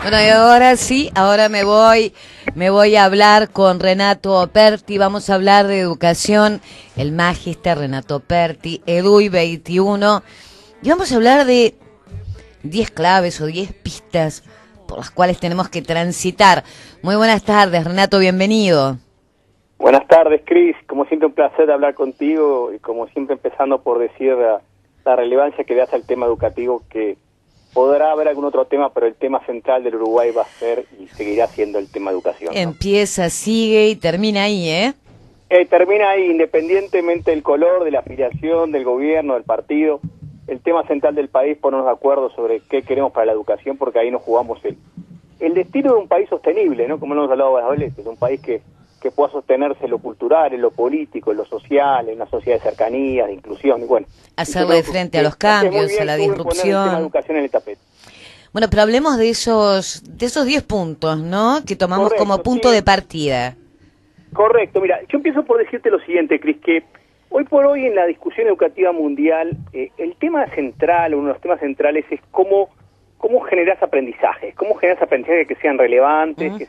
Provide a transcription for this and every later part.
Bueno, y ahora sí, ahora me voy a hablar con Renato Operti, vamos a hablar de educación, el magíster Renato Operti, EDUI 21, y vamos a hablar de 10 claves o 10 pistas por las cuales tenemos que transitar. Muy buenas tardes, Renato, bienvenido. Buenas tardes, Cris. Como siempre, un placer hablar contigo y como siempre empezando por decir la relevancia que le das al tema educativo, que podrá haber algún otro tema, pero el tema central del Uruguay va a ser y seguirá siendo el tema educación, ¿no? Empieza, sigue y termina ahí, ¿eh? Termina ahí, independientemente del color, de la afiliación, del gobierno, del partido. El tema central del país, ponernos de acuerdo sobre qué queremos para la educación, porque ahí nos jugamos el destino de un país sostenible, ¿no? Como lo hemos hablado varias veces, un país que pueda sostenerse en lo cultural, en lo político, en lo social, en una sociedad de cercanía, de inclusión, y bueno. Hacerle frente a los cambios, a la disrupción. El tema de educación en el tapete. Bueno, pero hablemos de esos 10 puntos, ¿no? Que tomamos como punto de partida. Correcto, mira, yo empiezo por decirte lo siguiente, Cris, que hoy por hoy en la discusión educativa mundial, el tema central, uno de los temas centrales es cómo generas aprendizajes, que sean relevantes, que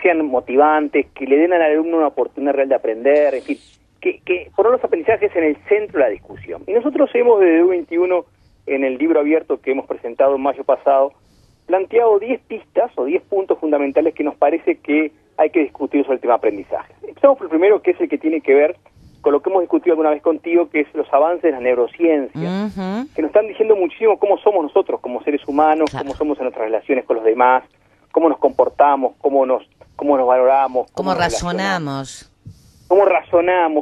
sean motivantes, que le den al alumno una oportunidad real de aprender, en fin, que poner los aprendizajes en el centro de la discusión. Y nosotros hemos desde EDUI 21, en el libro abierto que hemos presentado en mayo pasado, planteado 10 pistas o 10 puntos fundamentales que nos parece que hay que discutir sobre el tema aprendizaje. Empezamos por el primero, que es el que tiene que ver con lo que hemos discutido alguna vez contigo, que es los avances de las neurociencias, que nos están diciendo muchísimo cómo somos nosotros como seres humanos, cómo somos en nuestras relaciones con los demás, cómo nos comportamos, cómo nos valoramos, cómo razonamos,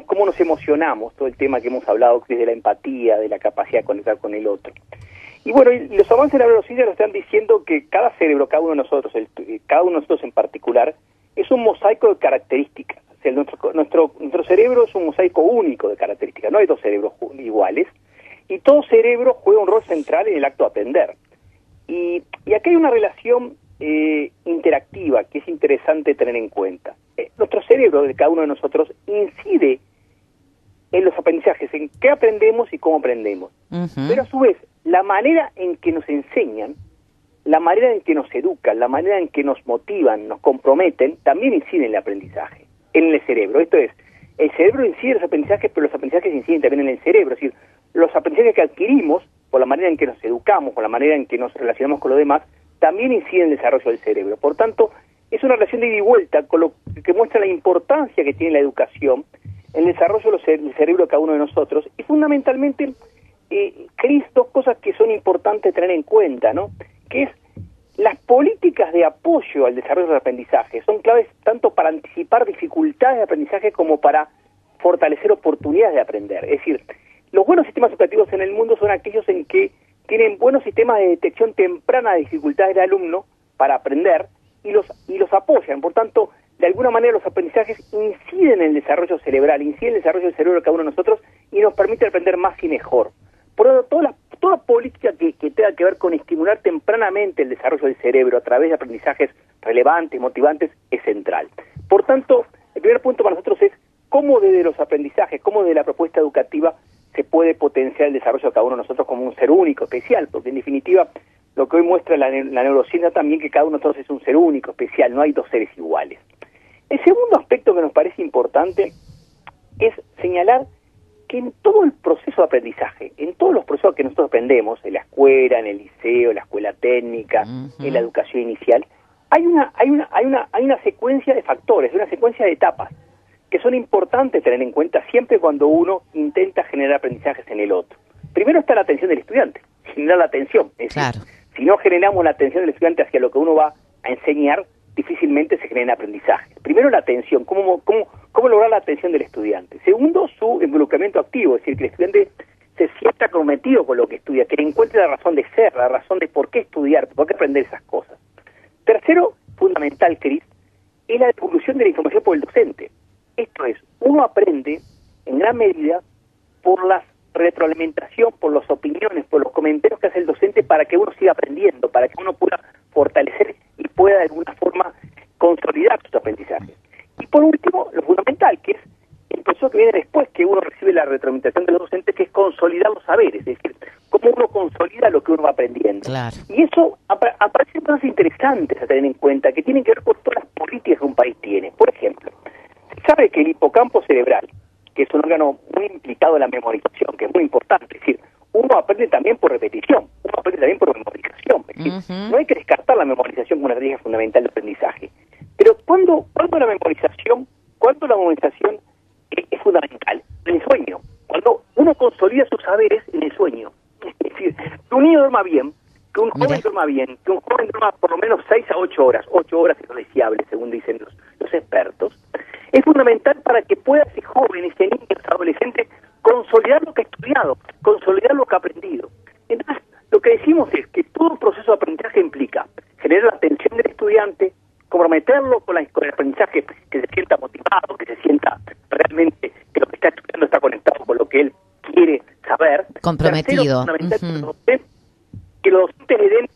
cómo nos emocionamos, todo el tema que hemos hablado de la empatía, de la capacidad de conectar con el otro. Y bueno, los avances de la neurociencia nos están diciendo que cada cerebro, cada uno de nosotros, cada uno de nosotros en particular, es un mosaico de características. O sea, nuestro cerebro es un mosaico único de características, no hay dos cerebros iguales, y todo cerebro juega un rol central en el acto de aprender. Y aquí hay una relación interactiva que es interesante tener en cuenta. Nuestro cerebro de cada uno de nosotros incide en los aprendizajes, en qué aprendemos y cómo aprendemos. Pero a su vez, la manera en que nos enseñan, la manera en que nos educan, la manera en que nos motivan, nos comprometen, también incide en el aprendizaje, en el cerebro. Esto es, el cerebro incide en los aprendizajes, pero los aprendizajes inciden también en el cerebro. Es decir, los aprendizajes que adquirimos, por la manera en que nos educamos, por la manera en que nos relacionamos con los demás, también incide en el desarrollo del cerebro. Por tanto, es una relación de ida y vuelta, con lo que muestra la importancia que tiene la educación en el desarrollo del cerebro de cada uno de nosotros. Y fundamentalmente, Cris, dos cosas que son importantes tener en cuenta, ¿no? Que es las políticas de apoyo al desarrollo del aprendizaje. Son claves tanto para anticipar dificultades de aprendizaje como para fortalecer oportunidades de aprender. Es decir, los buenos sistemas educativos en el mundo son aquellos en que tienen buenos sistemas de detección temprana de dificultades del alumno para aprender y los apoyan. Por tanto, de alguna manera los aprendizajes inciden en el desarrollo cerebral, inciden en el desarrollo del cerebro de cada uno de nosotros y nos permite aprender más y mejor. Por lo tanto, toda política que tenga que ver con estimular tempranamente el desarrollo del cerebro a través de aprendizajes relevantes, motivantes, es central. Por tanto, el primer punto para nosotros es cómo desde los aprendizajes, cómo desde la propuesta educativa se puede potenciar el desarrollo de cada uno de nosotros como un ser único, especial, porque en definitiva lo que hoy muestra la neurociencia también, que cada uno de nosotros es un ser único, especial, no hay dos seres iguales. El segundo aspecto que nos parece importante es señalar que en todo el proceso de aprendizaje, en todos los procesos que nosotros aprendemos, en la escuela, en el liceo, en la escuela técnica, en la educación inicial, hay una secuencia de factores, una secuencia de etapas que son importantes tener en cuenta siempre cuando uno intenta generar aprendizajes en el otro. Primero está la atención del estudiante, generar la atención. Es decir, si no generamos la atención del estudiante hacia lo que uno va a enseñar, difícilmente se genera aprendizaje. Primero la atención, cómo lograr la atención del estudiante. Segundo, su involucramiento activo, es decir, que el estudiante se sienta comprometido con lo que estudia, que encuentre la razón de ser, la razón de por qué estudiar, por qué aprender esas cosas. Tercero, fundamental, Cris, es la devolución de la información por el docente. Esto es, uno aprende en gran medida por la retroalimentación, por las opiniones, por los comentarios que hace el docente para que uno siga aprendiendo, para que uno pueda fortalecer y pueda de alguna forma consolidar sus aprendizajes. Y por último, lo fundamental, que es el proceso que viene después que uno recibe la retroalimentación de los docentes, que es consolidar los saberes, es decir, cómo uno consolida lo que uno va aprendiendo. Claro. Y eso aparece cosas interesantes a tener en cuenta que tienen que ver con todas las políticas que un país tiene. Por ejemplo, se sabe que el hipocampo cerebral, que es un órgano muy implicado en la memorización, que es muy importante, es decir, uno aprende también por repetición, uno aprende también por memorización. Es decir, no hay que descartar la memorización como una estrategia fundamental de aprendizaje. Pero ¿cuándo la memorización es fundamental? En el sueño. Cuando uno consolida sus saberes en el sueño. Es decir, que un niño duerma bien, que un joven duerma bien, que un joven duerma por lo menos 6 a 8 horas. 8 horas es lo deseable, según dicen los expertos. Es fundamental para que pueda ese joven, ese niño, ese adolescente, consolidar lo que ha estudiado, consolidar lo que ha aprendido. Entonces, lo que decimos es que todo proceso de aprendizaje implica generar la atención del estudiante, comprometerlo con el aprendizaje, que se sienta motivado, que se sienta realmente que lo que está estudiando está conectado con lo que él quiere saber. Comprometido. Tercero, que los docentes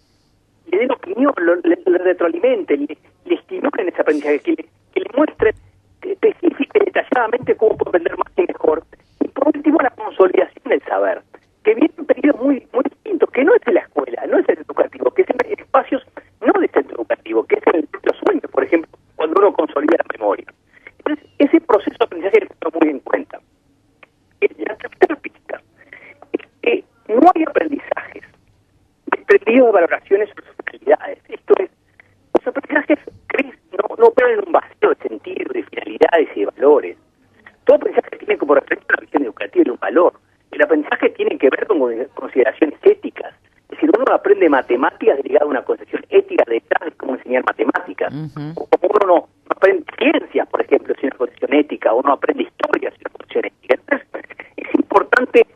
le den opinión, le retroalimenten, le estimulen ese aprendizaje, que le muestren específica y detalladamente cómo puede aprender más y mejor. Y por último, la consolidación del saber, que viene un periodo muy distinto, que no es en la escuela, no es el educativo, que es en espacios no de centro educativo, que es en los sueños, por ejemplo, cuando uno consolida la memoria. Entonces, ese proceso de aprendizaje hay que tenerlo muy en cuenta. La tercera pista es que no hay aprendizajes desprendidos de valoraciones o finalidades. Esto es, los aprendizajes no operan en un vacío de sentido, de finalidades y de valores. Todo aprendizaje tiene como referencia una visión educativa y un valor. El aprendizaje tiene que ver con consideraciones éticas. Es decir, uno aprende matemáticas derivado a una concepción ética detrás de cómo enseñar matemáticas. O como uno no aprende ciencias, por ejemplo, sin una concepción ética, o no aprende historia sin una concepción ética. Entonces, es importante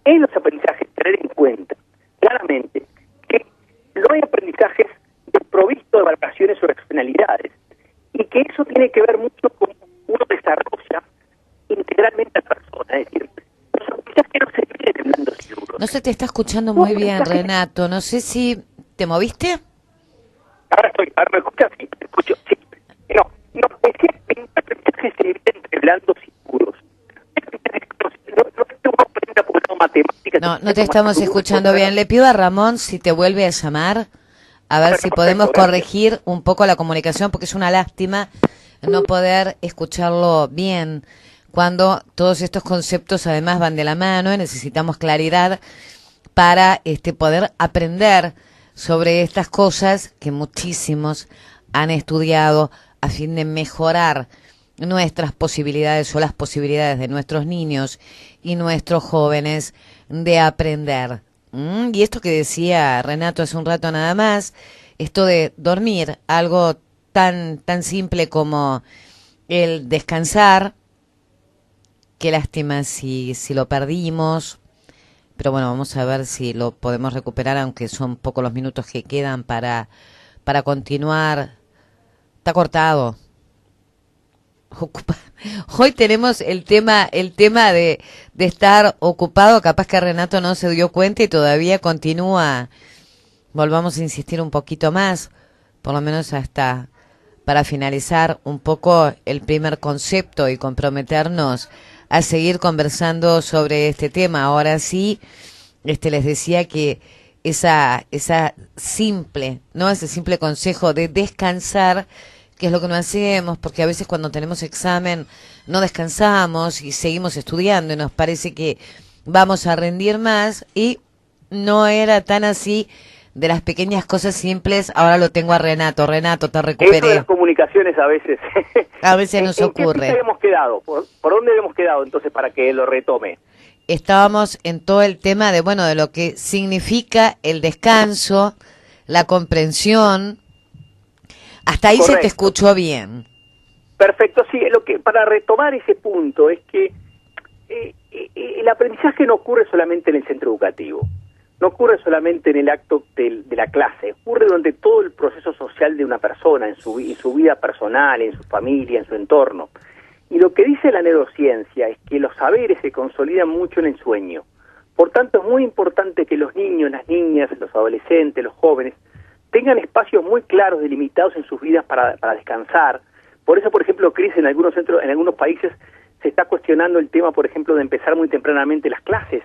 en los aprendizajes tener en cuenta claramente que no hay aprendizajes desprovistos de valoraciones o externalidades, y que eso tiene que ver mucho con uno desarrolla integralmente a la persona. Es decir, los aprendizajes no se vienen en blandos y duros. No se te está escuchando muy bien, Renato. No sé si... ¿Te moviste? Ahora me escuchas, sí, te escucho, sí. No, decía que un aprendizaje se divide entre blandos y duros. No te estamos escuchando bien. Le pido a Ramón si te vuelve a llamar, a ver si podemos corregir un poco la comunicación, porque es una lástima no poder escucharlo bien cuando todos estos conceptos además van de la mano y necesitamos claridad para poder aprender sobre estas cosas que muchísimos han estudiado a fin de mejorar nuestras posibilidades o las posibilidades de nuestros niños y nuestros jóvenes de aprender. Y esto que decía Renato hace un rato nada más, esto de dormir, algo tan simple como el descansar, qué lástima si lo perdimos, pero bueno, vamos a ver si lo podemos recuperar, aunque son pocos los minutos que quedan para continuar. Está cortado. Hoy tenemos el tema de estar ocupado. Capaz que Renato no se dio cuenta y todavía continúa. Volvamos a insistir un poquito más, por lo menos hasta para finalizar un poco el primer concepto y comprometernos a seguir conversando sobre este tema. Ahora sí, les decía que ese simple consejo de descansar, que es lo que no hacemos, porque a veces cuando tenemos examen no descansamos y seguimos estudiando y nos parece que vamos a rendir más, y no era tan así. De las pequeñas cosas simples, ahora lo tengo a Renato. Renato, te recuperé. Eso de las comunicaciones a veces. A veces nos ocurre. ¿En qué habíamos quedado? ¿Por dónde habíamos quedado entonces para que lo retome? Estábamos en todo el tema de lo que significa el descanso, la comprensión. Hasta ahí. Correcto. Se te escuchó bien. Perfecto, sí. Para retomar ese punto es que el aprendizaje no ocurre solamente en el centro educativo. No ocurre solamente en el acto de la clase, ocurre durante todo el proceso social de una persona, en su vida personal, en su familia, en su entorno. Y lo que dice la neurociencia es que los saberes se consolidan mucho en el sueño. Por tanto, es muy importante que los niños, las niñas, los adolescentes, los jóvenes, tengan espacios muy claros, delimitados en sus vidas para descansar. Por eso, por ejemplo, Cris, en algunos países se está cuestionando el tema, por ejemplo, de empezar muy tempranamente las clases,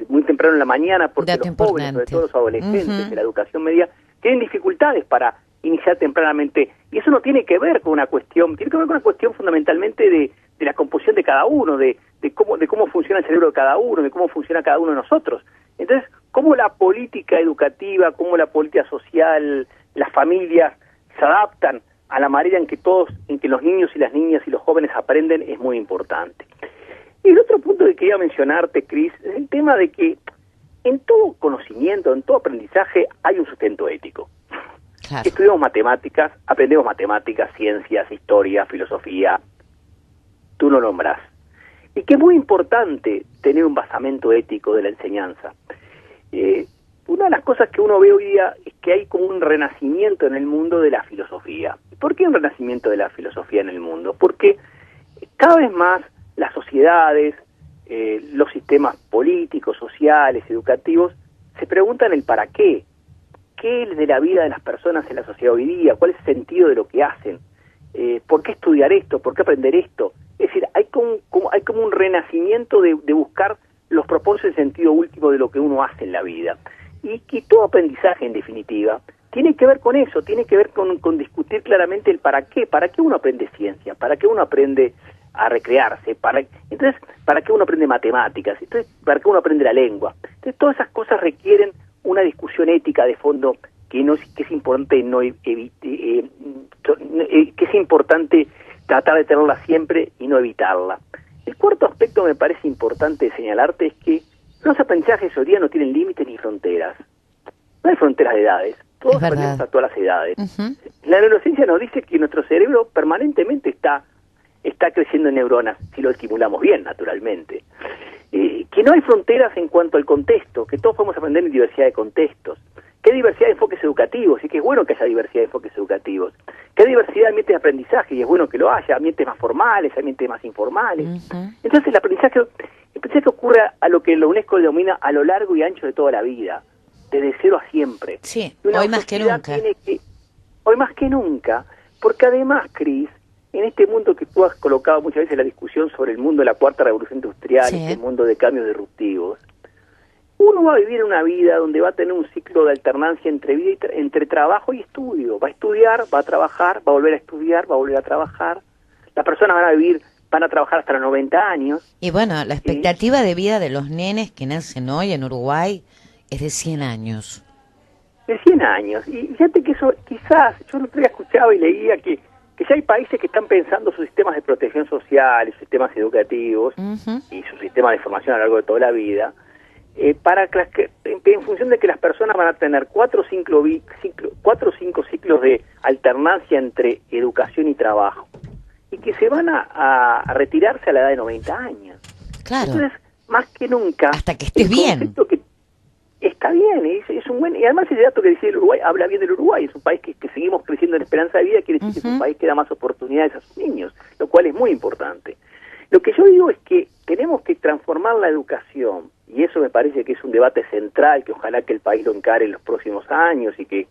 muy temprano en la mañana, porque los jóvenes, sobre todo los adolescentes de la educación media, tienen dificultades para iniciar tempranamente, y eso no tiene que ver con una cuestión, tiene que ver con una cuestión fundamentalmente de la composición de cada uno, de cómo funciona el cerebro de cada uno, de cómo funciona cada uno de nosotros. Entonces, cómo la política educativa, cómo la política social, las familias se adaptan a la manera en que los niños y las niñas y los jóvenes aprenden, es muy importante. Y el otro punto que quería mencionarte, Cris, es el tema de que en todo conocimiento, en todo aprendizaje, hay un sustento ético. Claro. Estudiamos matemáticas, aprendemos matemáticas, ciencias, historia, filosofía, tú lo nombrás. Y que es muy importante tener un basamento ético de la enseñanza. Una de las cosas que uno ve hoy día es que hay como un renacimiento en el mundo de la filosofía. ¿Por qué un renacimiento de la filosofía en el mundo? Porque cada vez más las sociedades, los sistemas políticos, sociales, educativos, se preguntan el para qué. ¿Qué es de la vida de las personas en la sociedad hoy día? ¿Cuál es el sentido de lo que hacen? ¿Por qué estudiar esto? ¿Por qué aprender esto? Es decir, hay como un renacimiento de buscar los propósitos y el sentido último de lo que uno hace en la vida. Y que todo aprendizaje, en definitiva, tiene que ver con eso, tiene que ver con discutir claramente el para qué uno aprende ciencia, para qué uno aprende a recrearse, para qué uno aprende matemáticas, entonces, para qué uno aprende la lengua. Entonces, todas esas cosas requieren una discusión ética de fondo que es importante que es importante tratar de tenerla siempre y no evitarla. El cuarto aspecto me parece importante señalarte es que los aprendizajes hoy día no tienen límites ni fronteras. No hay fronteras de edades. Todos aprendemos a todas las edades. Uh-huh. La neurociencia nos dice que nuestro cerebro permanentemente está creciendo en neuronas, si lo estimulamos bien, naturalmente. Que no hay fronteras en cuanto al contexto, que todos podemos aprender en diversidad de contextos. Que hay diversidad de enfoques educativos, y que es bueno que haya diversidad de enfoques educativos. Que hay diversidad de ambientes de aprendizaje, y es bueno que lo haya, ambientes más formales, ambientes más informales. Uh-huh. Entonces el aprendizaje ocurre a lo que la UNESCO denomina a lo largo y ancho de toda la vida, desde cero a siempre. Sí, hoy más que nunca. Hoy más que nunca, porque además, Cris, en este mundo que tú has colocado muchas veces en la discusión sobre el mundo de la cuarta revolución industrial, sí, el mundo de cambios disruptivos, uno va a vivir una vida donde va a tener un ciclo de alternancia entre trabajo y estudio. Va a estudiar, va a trabajar, va a volver a estudiar, va a volver a trabajar. Las personas van a trabajar hasta los 90 años. Y bueno, la expectativa de vida de los nenes que nacen hoy en Uruguay es de 100 años. De 100 años. Y fíjate que eso quizás, yo el otro día escuchaba y leía que ya hay países que están pensando sus sistemas de protección social, sus sistemas educativos, uh-huh, y su sistema de formación a lo largo de toda la vida, en función de que las personas van a tener 4 o 5 ciclos de alternancia entre educación y trabajo, y que se van a retirarse a la edad de 90 años. Claro. Entonces, más que nunca... Hasta que estés bien. Que está bien, es un buen... Y además ese dato que decía el Uruguay, habla bien del Uruguay, es un país que seguimos creciendo en esperanza de vida, quiere decir, uh-huh, que es un país que da más oportunidades a sus niños, lo cual es muy importante. Lo que yo digo es que tenemos que transformar la educación, y eso me parece que es un debate central, que ojalá que el país lo encare en los próximos años, y que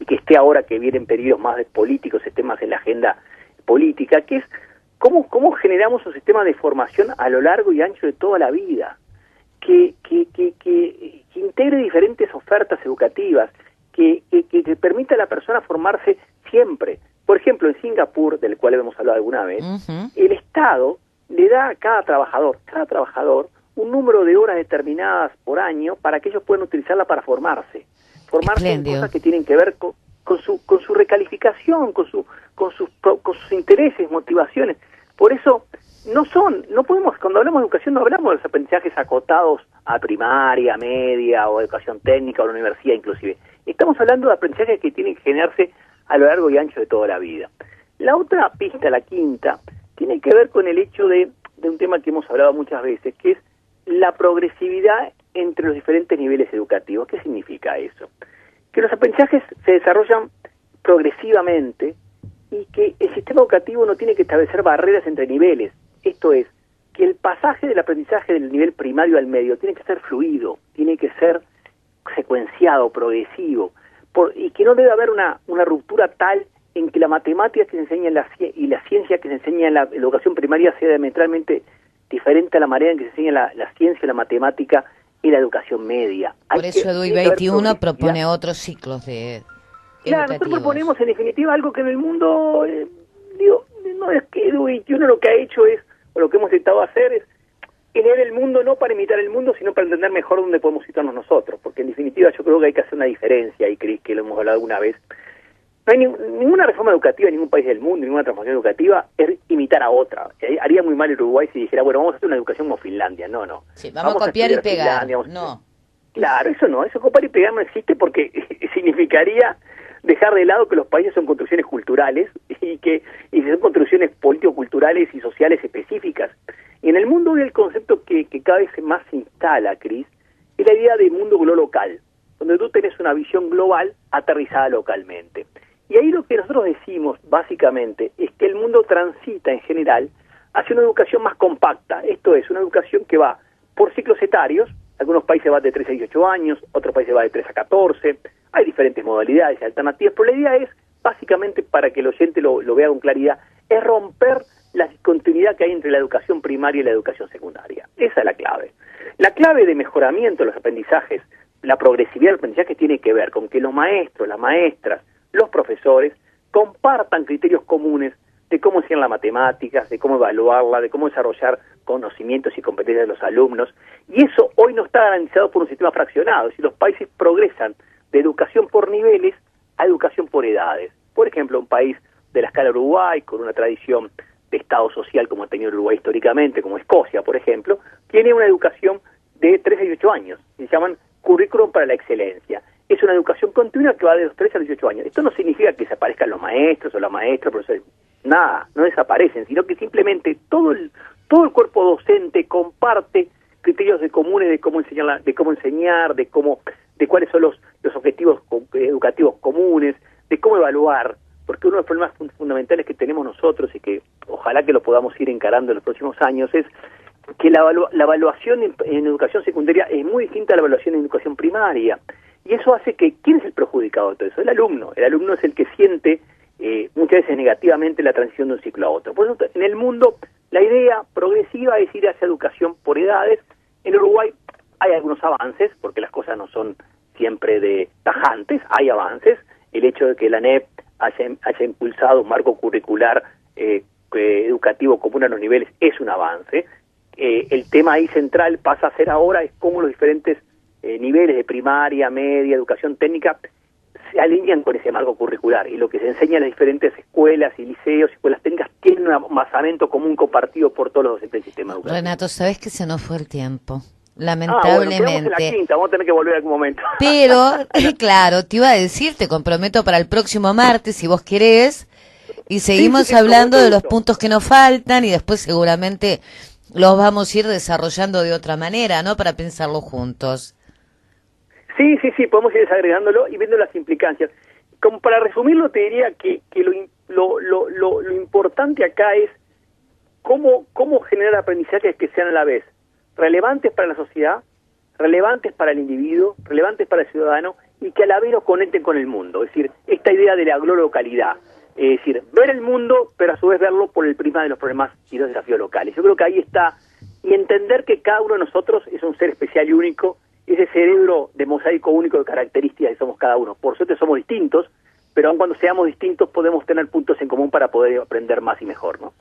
esté ahora que vienen periodos más de políticos, esté más en la agenda política, que es cómo generamos un sistema de formación a lo largo y ancho de toda la vida, que integre diferentes ofertas educativas, que permita a la persona formarse siempre. Por ejemplo, en Singapur, del cual hemos hablado alguna vez, uh-huh, el Estado le da a cada trabajador, un número de horas determinadas por año para que ellos puedan utilizarla para formarse en cosas que tienen que ver con su recalificación, con sus intereses, motivaciones. Por eso no podemos, cuando hablamos de educación no hablamos de los aprendizajes acotados a primaria, media o educación técnica o la universidad inclusive. Estamos hablando de aprendizajes que tienen que generarse a lo largo y ancho de toda la vida. La otra pista, la quinta, tiene que ver con el hecho de un tema que hemos hablado muchas veces, que es la progresividad entre los diferentes niveles educativos. ¿Qué significa eso? Que los aprendizajes se desarrollan progresivamente y que el sistema educativo no tiene que establecer barreras entre niveles. Esto es, que el pasaje del aprendizaje del nivel primario al medio tiene que ser fluido, tiene que ser secuenciado, progresivo, y que no debe haber una ruptura tal en que la matemática que se enseña y la ciencia que se enseña en la educación primaria sea diametralmente diferente a la manera en que se enseña la ciencia y la matemática y la educación media. Por eso EDUI 21 propone otros ciclos de claro, nosotros proponemos en definitiva algo que en el mundo, no es que EDUI 21 lo que ha hecho es, o lo que hemos intentado hacer es leer el mundo no para imitar el mundo, sino para entender mejor dónde podemos situarnos nosotros, porque en definitiva yo creo que hay que hacer una diferencia, y Cris, que lo hemos hablado alguna vez. No hay ninguna reforma educativa en ningún país del mundo, ninguna transformación educativa es imitar a otra. Haría muy mal el Uruguay si dijera, bueno, vamos a hacer una educación como Finlandia. No. Sí, vamos a copiar y pegar. No. Claro, eso copiar y pegar no existe, porque significaría dejar de lado que los países son construcciones culturales y son construcciones político-culturales y sociales específicas. Y en el mundo hoy el concepto que cada vez más se instala, Cris, es la idea de mundo local, donde tú tenés una visión global aterrizada localmente. Y ahí lo que nosotros decimos, básicamente, es que el mundo transita en general hacia una educación más compacta. Esto es, una educación que va por ciclos etarios. Algunos países van de 3 a 18 años, otros países van de 3 a 14. Hay diferentes modalidades y alternativas, pero la idea es, básicamente, para que el oyente lo vea con claridad, es romper la discontinuidad que hay entre la educación primaria y la educación secundaria. Esa es la clave. La clave de mejoramiento de los aprendizajes, la progresividad del aprendizaje, tiene que ver con que los maestros, las maestras, los profesores compartan criterios comunes de cómo enseñar las matemáticas, de cómo evaluarla, de cómo desarrollar conocimientos y competencias de los alumnos. Y eso hoy no está garantizado por un sistema fraccionado. Si los países progresan de educación por niveles a educación por edades. Por ejemplo, un país de la escala Uruguay, con una tradición de Estado social como ha tenido Uruguay históricamente, como Escocia, por ejemplo, tiene una educación de 3 a 18 años. Se llaman currículum para la excelencia. Es una educación continua que va de los 3 a los 18 años. Esto no significa que desaparezcan los maestros o las maestras, profesores. Nada, no desaparecen, sino que simplemente todo el cuerpo docente comparte criterios comunes de cómo enseñar, de cuáles son los objetivos educativos comunes, de cómo evaluar, porque uno de los problemas fundamentales que tenemos nosotros y que ojalá que lo podamos ir encarando en los próximos años es que la evaluación en educación secundaria es muy distinta a la evaluación en educación primaria. Y eso hace que, ¿quién es el perjudicado de todo eso? El alumno. El alumno es el que siente muchas veces negativamente la transición de un ciclo a otro. Por eso, en el mundo, la idea progresiva es ir hacia educación por edades. En Uruguay hay algunos avances, porque las cosas no son siempre de tajantes, hay avances. El hecho de que la ANEP haya impulsado un marco curricular educativo común a los niveles es un avance. El tema ahí central pasa a ser ahora es cómo los diferentes niveles de primaria, media, educación técnica se alinean con ese marco curricular, y lo que se enseña en las diferentes escuelas y liceos y escuelas técnicas tiene un amasamiento común compartido por todos los docentes del sistema educativo. Renato, ¿sabés que se nos fue el tiempo? Lamentablemente. Bueno, en la quinta, vamos a tener que volver en algún momento. Pero, claro, te iba a decir, te comprometo para el próximo martes, si vos querés, y seguimos hablando de los puntos que nos faltan, y después seguramente los vamos a ir desarrollando de otra manera, ¿no? Para pensarlo juntos. Sí, podemos ir desagregándolo y viendo las implicancias. Como para resumirlo, te diría que lo importante acá es cómo generar aprendizajes que sean a la vez relevantes para la sociedad, relevantes para el individuo, relevantes para el ciudadano, y que a la vez los conecten con el mundo. Es decir, esta idea de la globocalidad. Es decir, ver el mundo, pero a su vez verlo por el prisma de los problemas y los desafíos locales. Yo creo que ahí está, y entender que cada uno de nosotros es un ser especial y único, ese cerebro de mosaico único de características que somos cada uno. Por suerte somos distintos, pero aun cuando seamos distintos podemos tener puntos en común para poder aprender más y mejor, ¿no?